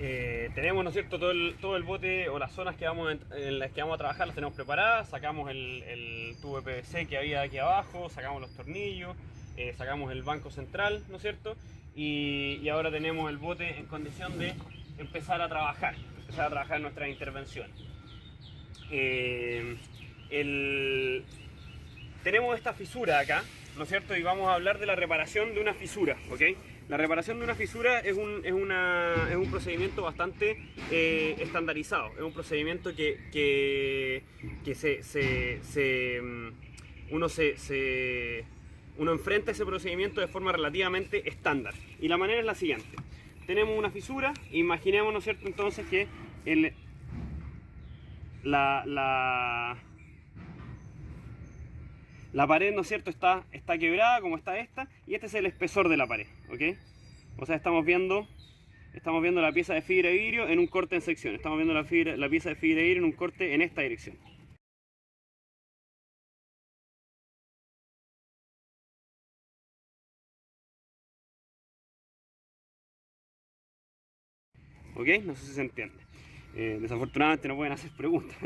Tenemos, ¿no es cierto?, todo el bote o las zonas en las que vamos a trabajar las tenemos preparadas. Sacamos el tubo de PVC que había aquí abajo, sacamos los tornillos, sacamos el banco central, ¿no es cierto? Y ahora tenemos el bote en condición de empezar a trabajar en nuestras intervenciones. Tenemos esta fisura acá, ¿no es cierto? Y vamos a hablar de la reparación de una fisura, ¿ok? La reparación de una fisura es un procedimiento bastante estandarizado. Es un procedimiento que uno enfrenta ese procedimiento de forma relativamente estándar. Y la manera es la siguiente. Tenemos una fisura, imaginemos, ¿no es cierto?, entonces que la pared, ¿no es cierto?, está quebrada como está esta, y este es el espesor de la pared, ¿ok? O sea, estamos viendo la pieza de fibra de vidrio en un corte en sección. Estamos viendo la pieza de fibra de vidrio en un corte en esta dirección. ¿Ok? No sé si se entiende. Desafortunadamente no pueden hacer preguntas.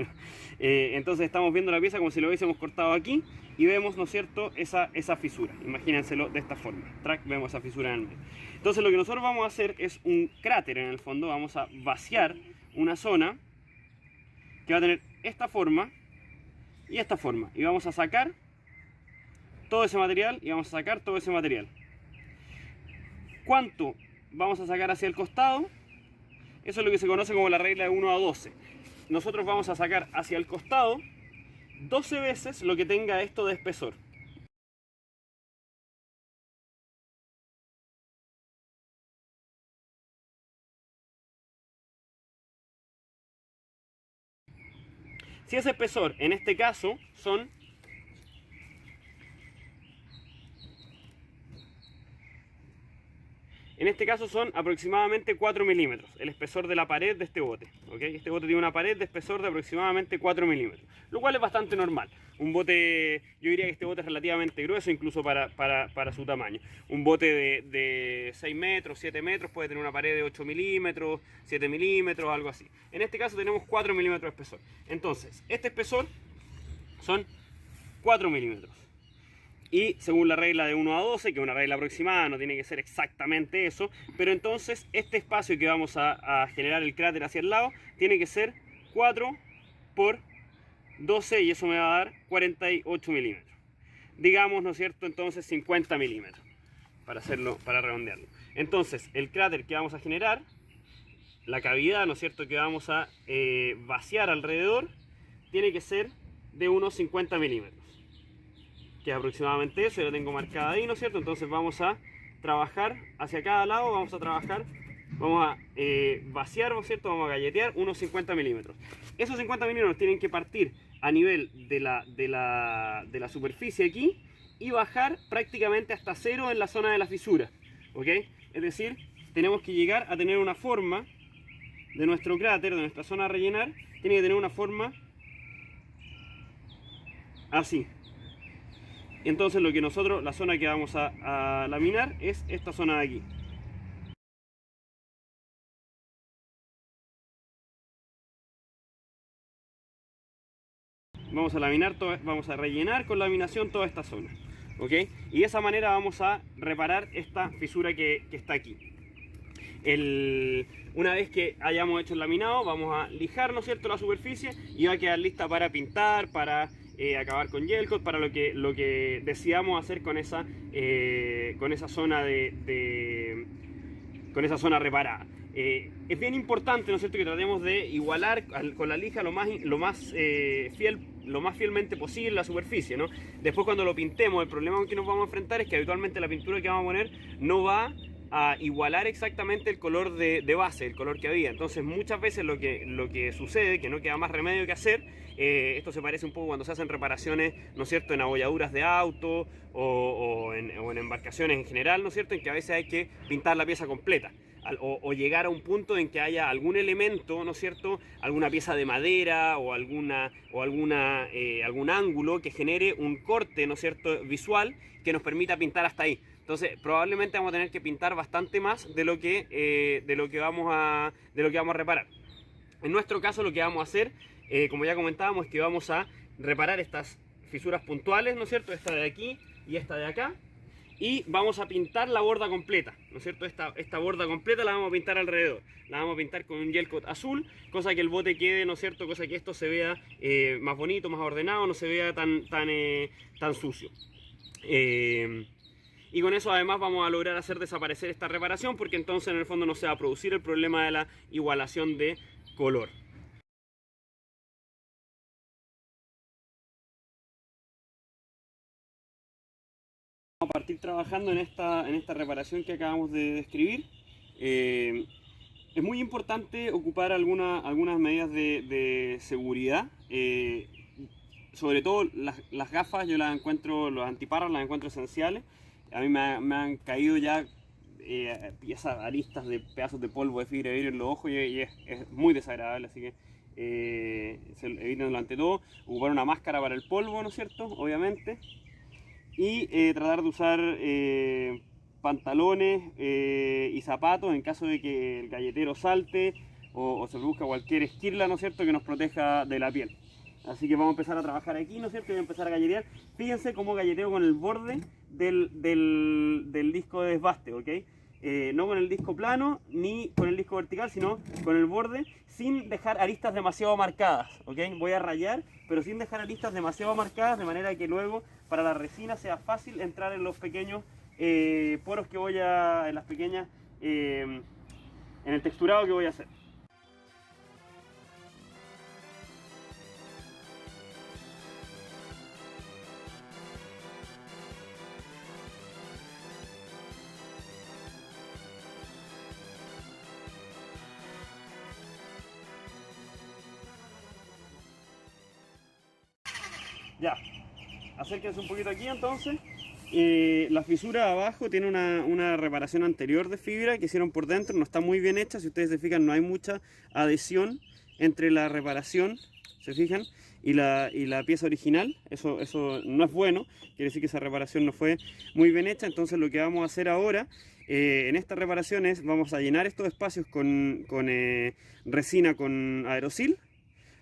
Entonces estamos viendo la pieza como si lo hubiésemos cortado aquí y vemos, ¿no es cierto?, esa fisura. Imagínenselo de esta forma. Vemos esa fisura en el medio. Entonces lo que nosotros vamos a hacer es un cráter en el fondo. Vamos a vaciar una zona que va a tener esta forma y esta forma. Y vamos a sacar todo ese material y vamos a sacar todo ese material. ¿Cuánto vamos a sacar hacia el costado? Eso es lo que se conoce como la regla de 1 a 12. Nosotros vamos a sacar hacia el costado 12 veces lo que tenga esto de espesor. Si ese espesor, en este caso, son aproximadamente 4 milímetros, el espesor de la pared de este bote. ¿Okay? Este bote tiene una pared de espesor de aproximadamente 4 milímetros, lo cual es bastante normal. Un bote, yo diría que este bote es relativamente grueso, incluso para su tamaño. Un bote de 6 metros, 7 metros, puede tener una pared de 8 milímetros, 7 milímetros, algo así. En este caso tenemos 4 milímetros de espesor. Entonces, este espesor son 4 milímetros. Y según la regla de 1 a 12, que es una regla aproximada, no tiene que ser exactamente eso, pero entonces este espacio que vamos a generar el cráter hacia el lado tiene que ser 4 por 12 y eso me va a dar 48 milímetros. Digamos, ¿no es cierto?, entonces 50 milímetros, para redondearlo. Entonces, el cráter que vamos a generar, la cavidad, ¿no es cierto?, que vamos a vaciar alrededor, tiene que ser de unos 50 milímetros. Que es aproximadamente eso, yo lo tengo marcada ahí, ¿no es cierto? Entonces vamos a trabajar hacia cada lado, vamos a vaciar, ¿no es cierto? Vamos a galletear unos 50 milímetros. Esos 50 milímetros tienen que partir a nivel de la superficie aquí y bajar prácticamente hasta cero en la zona de la fisura, ¿ok? Es decir, tenemos que llegar a tener una forma de nuestro cráter, de nuestra zona a rellenar, tiene que tener una forma así. Entonces la zona que vamos a laminar es esta zona de aquí. Vamos a rellenar con laminación toda esta zona, ¿ok? Y de esa manera vamos a reparar esta fisura que está aquí. Una vez que hayamos hecho el laminado, vamos a lijar, ¿no es cierto?, la superficie y va a quedar lista para pintar, para acabar con gel coat, para lo que decidamos hacer con esa zona con esa zona reparada. Es bien importante, ¿no es cierto?, que tratemos de igualar con la lija lo más fielmente posible la superficie, ¿no? Después, cuando lo pintemos, el problema con que nos vamos a enfrentar es que habitualmente la pintura que vamos a poner no va a igualar exactamente el color de base, el color que había. Entonces muchas veces lo que sucede, que no queda más remedio que hacer, esto se parece un poco cuando se hacen reparaciones, ¿no es cierto?, en abolladuras de auto o en embarcaciones en general, ¿no es cierto?, en que a veces hay que pintar la pieza completa. O llegar a un punto en que haya algún elemento, ¿no es cierto?, alguna pieza de madera o algún ángulo que genere un corte, ¿no es cierto?, visual que nos permita pintar hasta ahí. Entonces probablemente vamos a tener que pintar bastante más de lo que vamos a reparar. En nuestro caso lo que vamos a hacer, como ya comentábamos, es que vamos a reparar estas fisuras puntuales, ¿no es cierto? Esta de aquí y esta de acá. Y vamos a pintar la borda completa, ¿no es cierto? Esta borda completa la vamos a pintar alrededor. La vamos a pintar con un gel coat azul, cosa que el bote quede, ¿no es cierto? Cosa que esto se vea más bonito, más ordenado, no se vea tan sucio. Y con eso además vamos a lograr hacer desaparecer esta reparación, porque entonces en el fondo no se va a producir el problema de la igualación de color. Vamos a partir trabajando en esta reparación que acabamos de describir. Es muy importante ocupar algunas medidas de seguridad. Sobre todo las gafas, yo las encuentro, los antiparras las encuentro esenciales. A mí me han caído ya piezas, aristas de pedazos de polvo de fibra de vidrio en los ojos y es muy desagradable, así que evítenlo ante todo. Ocupar una máscara para el polvo, ¿no es cierto? Obviamente. Y tratar de usar pantalones y zapatos en caso de que el galletero salte o se produzca cualquier esquirla, ¿no es cierto?, que nos proteja de la piel. Así que vamos a empezar a trabajar aquí, ¿no es cierto? Y voy a empezar a galletear. Fíjense cómo galleteo con el borde del disco de desbaste, ¿ok? No con el disco plano ni con el disco vertical, sino con el borde, sin dejar aristas demasiado marcadas, ¿ok? Voy a rayar, pero sin dejar aristas demasiado marcadas, de manera que luego para la resina sea fácil entrar en los pequeños poros que voy a, en las pequeñas, en el texturado que voy a hacer. Ya, acérquense un poquito aquí entonces. La fisura abajo tiene una reparación anterior de fibra que hicieron por dentro, no está muy bien hecha. Si ustedes se fijan, no hay mucha adhesión entre la reparación, se fijan, y la pieza original. Eso no es bueno, quiere decir que esa reparación no fue muy bien hecha. Entonces lo que vamos a hacer ahora en esta reparación es, vamos a llenar estos espacios con resina con aerosil,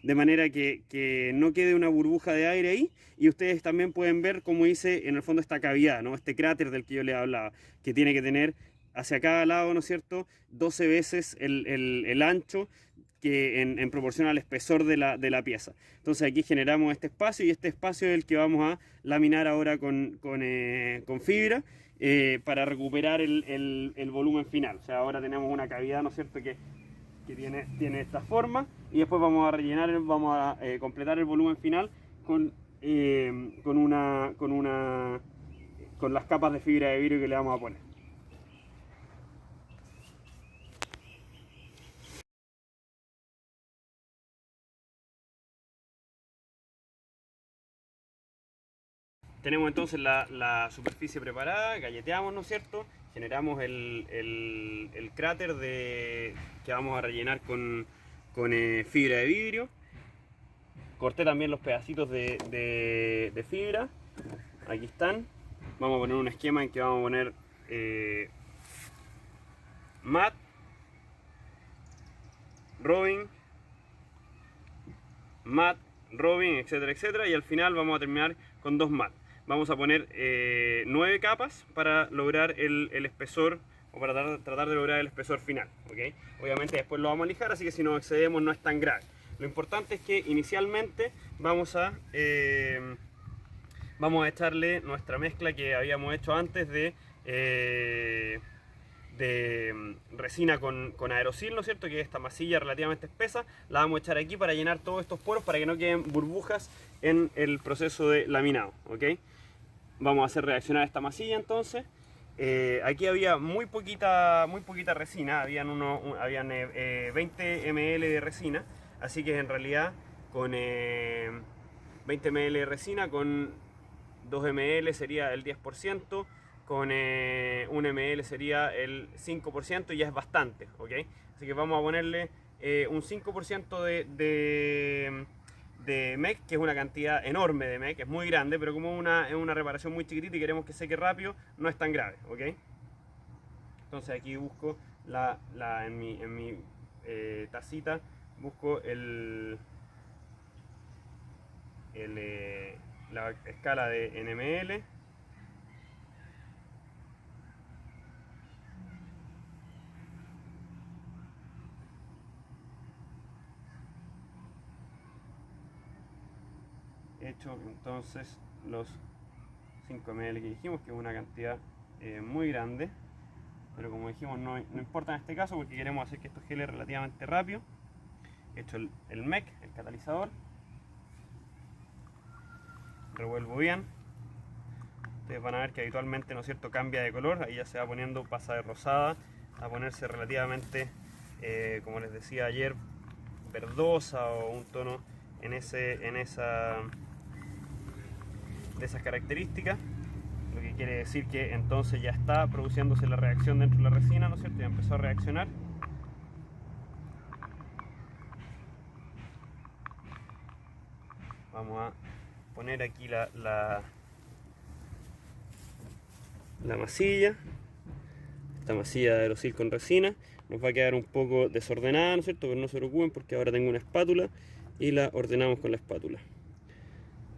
de manera que no quede una burbuja de aire ahí, y ustedes también pueden ver cómo hice en el fondo esta cavidad, ¿no? Este cráter del que yo les hablaba, que tiene que tener hacia cada lado, ¿no es cierto?, 12 veces el ancho que en proporción al espesor de la pieza. Entonces aquí generamos este espacio, y este espacio es el que vamos a laminar ahora con fibra para recuperar el volumen final. O sea, ahora tenemos una cavidad, ¿no es cierto?, que tiene esta forma, y después vamos a rellenar, vamos a completar el volumen final con las capas de fibra de vidrio que le vamos a poner. Tenemos entonces la superficie preparada, galleteamos, ¿no es cierto? Generamos el cráter que vamos a rellenar con fibra de vidrio. Corté también los pedacitos de fibra, aquí están. Vamos a poner un esquema en que vamos a poner mat, Robin, mat, Robin, etcétera, etcétera, y al final vamos a terminar con dos mat. Vamos a poner 9 capas para lograr el espesor, o para tratar de lograr el espesor final, ¿okay? Obviamente después lo vamos a lijar, así que si nos excedemos no es tan grave. Lo importante es que inicialmente vamos a echarle nuestra mezcla que habíamos hecho antes de resina con aerosil, ¿no es cierto?, que es esta masilla relativamente espesa. La vamos a echar aquí para llenar todos estos poros, para que no queden burbujas en el proceso de laminado, ¿ok? Vamos a hacer reaccionar esta masilla entonces. Aquí había muy poquita resina, habían 20 ml de resina, así que en realidad con 20 ml de resina, con 2 ml sería el 10%, con 1 ml sería el 5%, y ya es bastante, ¿ok? Así que vamos a ponerle un 5% de MEC, que es una cantidad enorme de MEC, es muy grande, pero como es una reparación muy chiquitita y queremos que seque rápido, no es tan grave, ¿ok? Entonces aquí busco en mi tacita, busco la escala de NML. Hecho entonces los 5 ml que dijimos, que es una cantidad muy grande, pero como dijimos no importa en este caso porque queremos hacer que esto gele relativamente rápido. He hecho el MEC, el catalizador, revuelvo bien. Ustedes van a ver que habitualmente, ¿no es cierto?, cambia de color, ahí ya se va poniendo, pasa de rosada a ponerse relativamente, como les decía ayer, verdosa o un tono de esas características, lo que quiere decir que entonces ya está produciéndose la reacción dentro de la resina, ¿no es cierto? Ya empezó a reaccionar. Vamos a poner aquí la masilla, esta masilla de aerosil con resina. Nos va a quedar un poco desordenada, ¿no es cierto? Pero no se preocupen porque ahora tengo una espátula y la ordenamos con la espátula.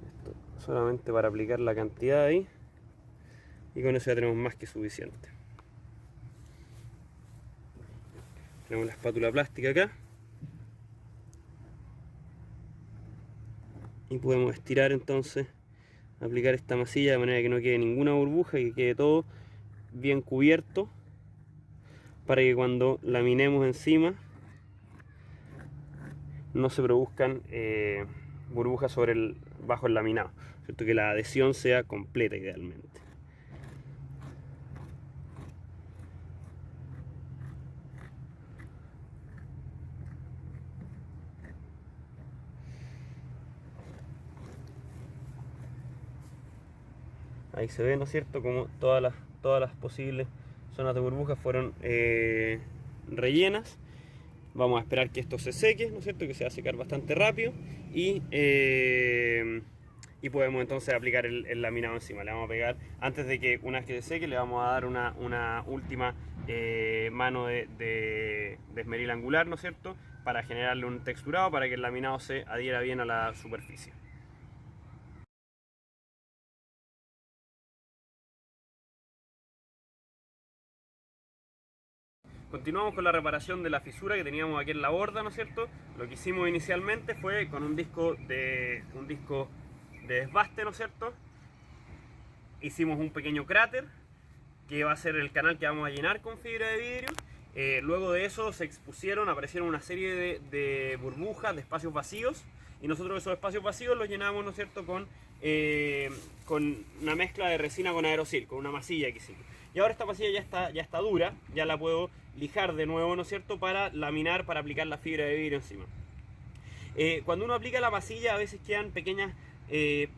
Esto solamente para aplicar la cantidad ahí y con eso ya tenemos más que suficiente. Tenemos la espátula plástica acá y podemos estirar entonces, aplicar esta masilla de manera que no quede ninguna burbuja y que quede todo bien cubierto, para que cuando laminemos encima no se produzcan burbujas bajo el laminado, ¿cierto? Que la adhesión sea completa idealmente. Ahí se ve, ¿no es cierto?, como todas las posibles zonas de burbujas fueron rellenas. Vamos a esperar que esto se seque, ¿no es cierto?, que se va a secar bastante rápido y podemos entonces aplicar el laminado encima. Le vamos a pegar, antes de que, una vez que se seque, le vamos a dar una última mano de esmeril angular, ¿no es cierto?, para generarle un texturado, para que el laminado se adhiera bien a la superficie. Continuamos con la reparación de la fisura que teníamos aquí en la borda, ¿no es cierto? Lo que hicimos inicialmente fue con un disco de desbaste, ¿no es cierto? Hicimos un pequeño cráter que va a ser el canal que vamos a llenar con fibra de vidrio. Luego de eso aparecieron una serie de burbujas, de espacios vacíos, y nosotros esos espacios vacíos los llenamos, ¿no es cierto?, con una mezcla de resina con aerosil, con una masilla que hicimos. Y ahora esta masilla ya está dura, ya la puedo lijar de nuevo, ¿no es cierto?, para laminar, para aplicar la fibra de vidrio encima. Cuando uno aplica la masilla, a veces quedan pequeñas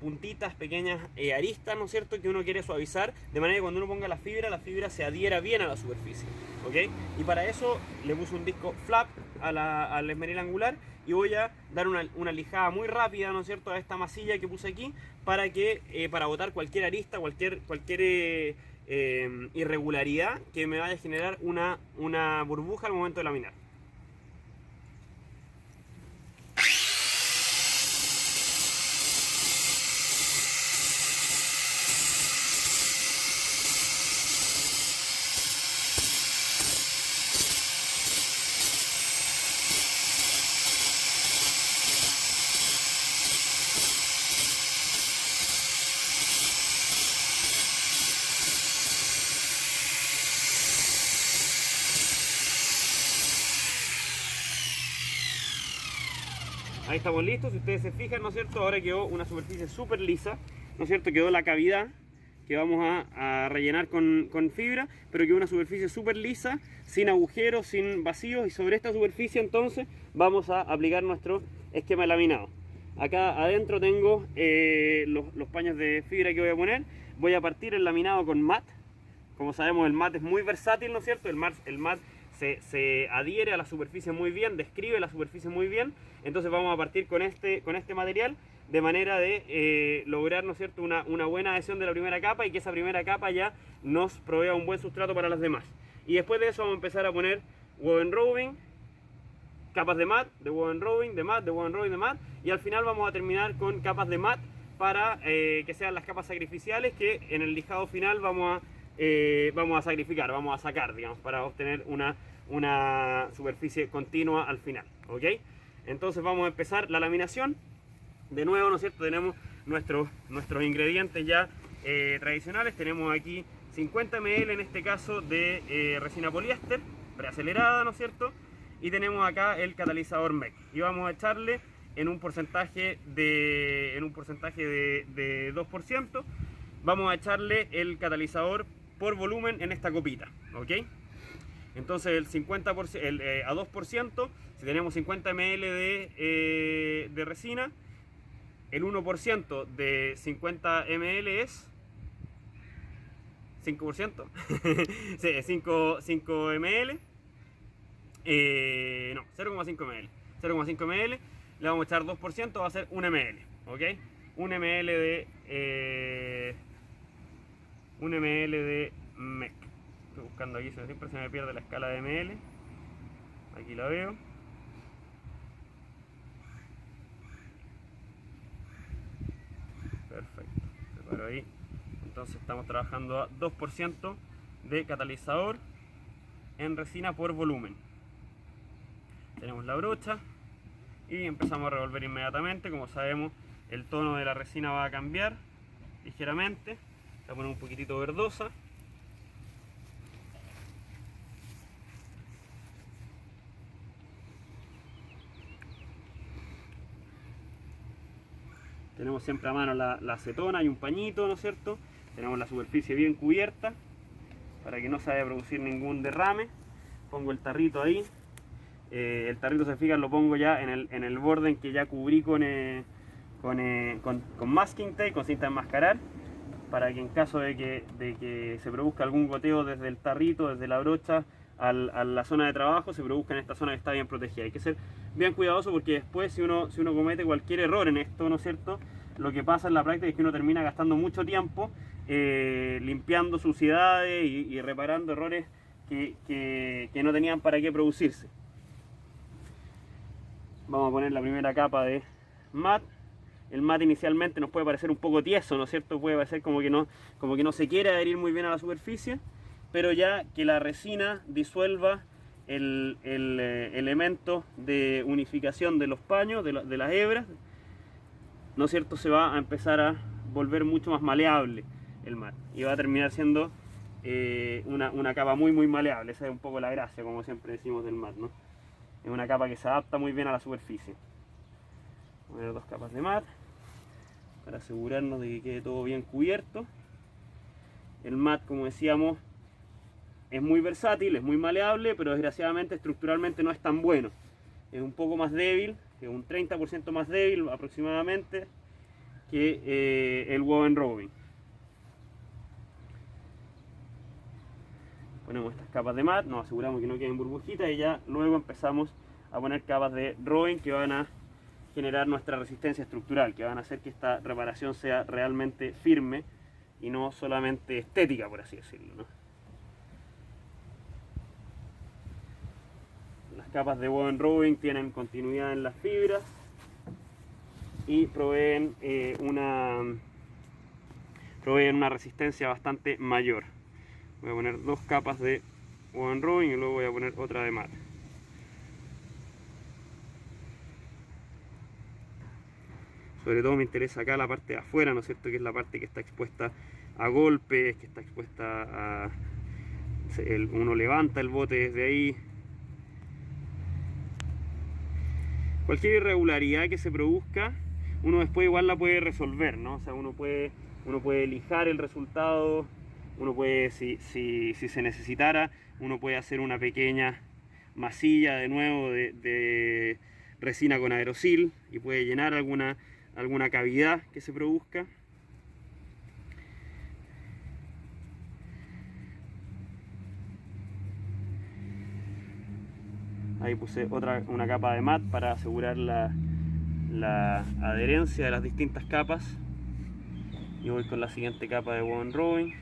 puntitas, pequeñas aristas, ¿no es cierto?, que uno quiere suavizar, de manera que cuando uno ponga la fibra se adhiera bien a la superficie, ¿ok? Y para eso le puse un disco flap al esmeril angular y voy a dar una lijada muy rápida, ¿no es cierto?, a esta masilla que puse aquí, para botar cualquier arista, cualquier irregularidad que me vaya a generar una burbuja al momento de laminar. Ahí estamos listos, si ustedes se fijan, ¿no es cierto? Ahora quedó una superficie súper lisa, ¿no es cierto? Quedó la cavidad que vamos a rellenar con fibra, pero quedó una superficie súper lisa, sin agujeros, sin vacíos, y sobre esta superficie entonces vamos a aplicar nuestro esquema de laminado. Acá adentro tengo los paños de fibra que voy a poner. Voy a partir el laminado con mat. Como sabemos, el mat es muy versátil, ¿no es cierto? El mat se adhiere a la superficie muy bien, describe la superficie muy bien. Entonces vamos a partir con este material de manera de lograr, ¿no es cierto?, una buena adhesión de la primera capa y que esa primera capa ya nos provea un buen sustrato para las demás. Y después de eso vamos a empezar a poner woven roving, capas de mat, de woven roving, de mat, de woven roving, de mat, y al final vamos a terminar con capas de mat para que sean las capas sacrificiales que en el lijado final vamos a sacrificar, vamos a sacar, digamos, para obtener una superficie continua al final, ¿ok? Entonces vamos a empezar la laminación. De nuevo, ¿no es cierto?, tenemos nuestros ingredientes ya tradicionales. Tenemos aquí 50 ml en este caso de resina poliéster preacelerada, ¿no es cierto?, y tenemos acá el catalizador MEC y vamos a echarle en un porcentaje de 2%, vamos a echarle el catalizador por volumen en esta copita, ¿ok? Entonces el 50%, a 2%, si tenemos 50 ml de resina, el 1% de 50 ml es 5%, sí, 5 ml, no, 0,5 ml, 0,5 ml, le vamos a echar 2%, va a ser 1 ml, ¿ok? 1 ml de MEC. Estoy buscando aquí, siempre se me pierde la escala de ml. Aquí la veo. Perfecto, separo ahí. Entonces estamos trabajando a 2% de catalizador en resina por volumen. Tenemos la brocha y empezamos a revolver inmediatamente. Como sabemos, el tono de la resina va a cambiar ligeramente. La ponemos un poquitito verdosa. Tenemos siempre a mano la acetona y un pañito, ¿no es cierto? Tenemos la superficie bien cubierta para que no se vaya a producir ningún derrame. Pongo el tarrito ahí. El tarrito, se fijan, lo pongo ya en el borde en que ya cubrí con masking tape, con cinta de enmascarar, para que en caso de que se produzca algún goteo desde el tarrito, desde la brocha a la zona de trabajo, se produzca en esta zona que está bien protegida. Hay que ser bien cuidadoso porque después si uno comete cualquier error en esto, ¿no es cierto?, lo que pasa en la práctica es que uno termina gastando mucho tiempo limpiando suciedades y reparando errores que no tenían para qué producirse. Vamos a poner la primera capa de mat. El mat inicialmente nos puede parecer un poco tieso, ¿no es cierto? Puede parecer como que no se quiere adherir muy bien a la superficie, pero ya que la resina disuelva el elemento de unificación de los paños, de las hebras, ¿no es cierto?, se va a empezar a volver mucho más maleable el mat y va a terminar siendo una capa muy maleable. Esa es un poco la gracia, como siempre decimos, del mat, ¿no? Es una capa que se adapta muy bien a la superficie. Voy a poner 2 capas de mat para asegurarnos de que quede todo bien cubierto. El mat, como decíamos, es muy versátil, es muy maleable, pero desgraciadamente estructuralmente no es tan bueno. Es un poco más débil, es un 30% más débil aproximadamente que el woven roving. Ponemos estas capas de mat, nos aseguramos que no queden burbujitas y ya luego empezamos a poner capas de roving que van a generar nuestra resistencia estructural, que van a hacer que esta reparación sea realmente firme y no solamente estética, por así decirlo, ¿no? Las capas de woven roving tienen continuidad en las fibras y proveen una resistencia bastante mayor. Voy a poner 2 capas de woven roving y luego voy a poner otra de mat. Sobre todo me interesa acá la parte de afuera, ¿no es cierto?, que es la parte que está expuesta a golpes, que está expuesta a... uno levanta el bote desde ahí. Cualquier irregularidad que se produzca, uno después igual la puede resolver, ¿no? O sea, uno puede lijar el resultado, uno puede, si se necesitara, uno puede hacer una pequeña masilla de nuevo de resina con aerosil y puede llenar alguna cavidad que se produzca. Ahí puse una capa de mat para asegurar la adherencia de las distintas capas. Y voy con la siguiente capa de woven robing.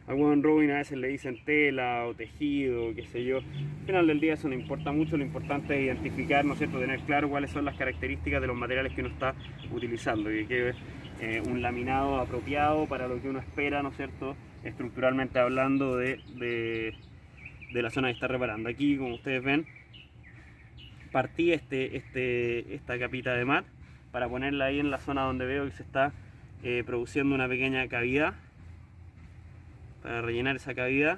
Al woven robing a veces le dicen tela o tejido, qué sé yo. Al final del día eso no importa mucho, lo importante es identificar, ¿no es cierto?, tener claro cuáles son las características de los materiales que uno está utilizando y que es un laminado apropiado para lo que uno espera, ¿no es cierto?, estructuralmente hablando de la zona que está reparando. Aquí, como ustedes ven, partí esta capita de mat para ponerla ahí en la zona donde veo que se está produciendo una pequeña cavidad, para rellenar esa cavidad.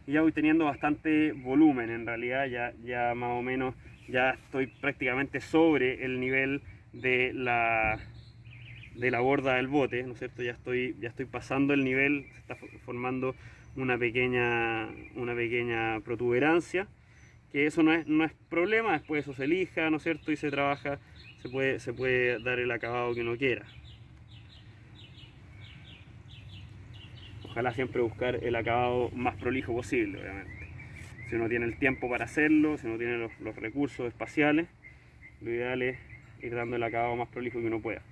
Y ya voy teniendo bastante volumen, en realidad ya más o menos ya estoy prácticamente sobre el nivel de la borda del bote, ¿no es cierto? Ya estoy pasando el nivel, se está formando una pequeña protuberancia, que eso no es problema, después eso se lija, ¿no es cierto?, y se trabaja, se puede dar el acabado que uno quiera. Ojalá siempre buscar el acabado más prolijo posible, obviamente. Si uno tiene el tiempo para hacerlo, si uno tiene los recursos espaciales, lo ideal es ir dando el acabado más prolijo que uno pueda.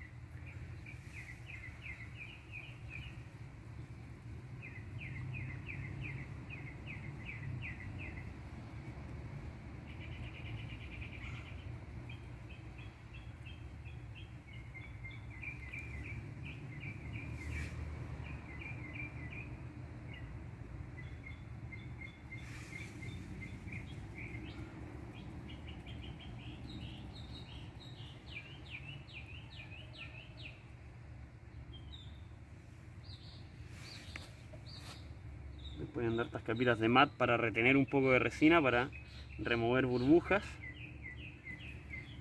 Pueden dar estas capitas de mat para retener un poco de resina, para remover burbujas,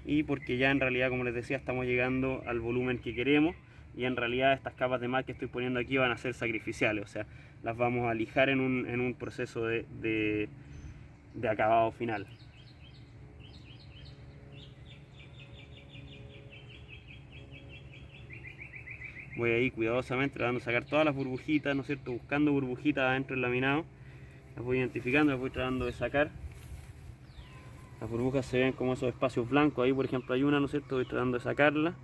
y porque ya en realidad, como les decía, estamos llegando al volumen que queremos, y en realidad estas capas de mat que estoy poniendo aquí van a ser sacrificiales, o sea, las vamos a lijar en un proceso de acabado final. Voy ahí cuidadosamente tratando de sacar todas las burbujitas, ¿no es cierto?, buscando burbujitas adentro del laminado. Las voy identificando, las voy tratando de sacar. Las burbujas se ven como esos espacios blancos, ahí por ejemplo hay una, ¿no es cierto?, voy tratando de sacarla.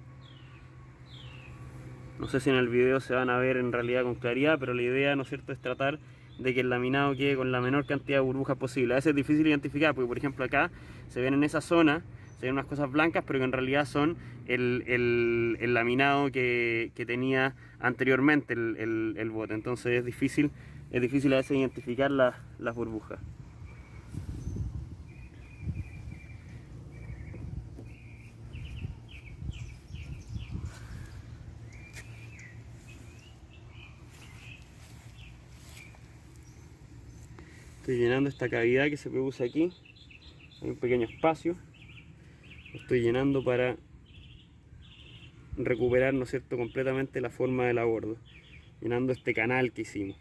No sé si en el video se van a ver en realidad con claridad, pero la idea, ¿no es cierto?, es tratar de que el laminado quede con la menor cantidad de burbujas posible. A veces es difícil identificar, porque por ejemplo acá se ven en esa zona, se ven unas cosas blancas, pero que en realidad son el laminado que tenía anteriormente el bote. Entonces es difícil a veces identificar las burbujas. Estoy llenando esta cavidad que se produce aquí. Hay un pequeño espacio. Lo estoy llenando para recuperar, ¿no es cierto?, completamente la forma de la borda, llenando este canal que hicimos.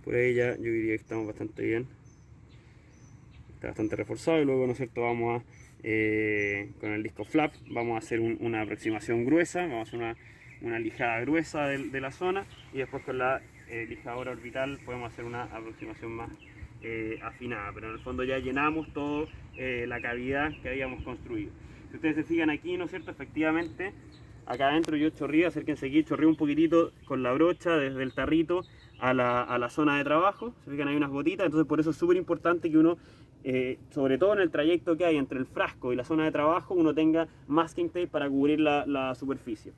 Por ahí ya yo diría que estamos bastante bien. Está bastante reforzado, y luego, ¿no es cierto?, vamos a con el disco flap vamos a hacer una aproximación gruesa, vamos a hacer una lijada gruesa de la zona, y después con la lijadora orbital podemos hacer una aproximación más afinada, pero en el fondo ya llenamos toda la cavidad que habíamos construido. Si ustedes se fijan aquí, ¿no es cierto?, efectivamente acá adentro yo chorrío, acérquense aquí, chorrío un poquitito con la brocha desde el tarrito a la zona de trabajo. Se fijan, hay unas gotitas, entonces por eso es súper importante que uno, sobre todo en el trayecto que hay entre el frasco y la zona de trabajo, uno tenga masking tape para cubrir la superficie.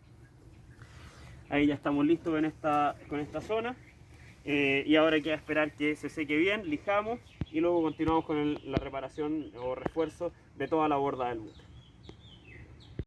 Ahí ya estamos listos con esta zona, y ahora queda esperar que se seque bien, lijamos y luego continuamos con la reparación o refuerzo de toda la borda del bote.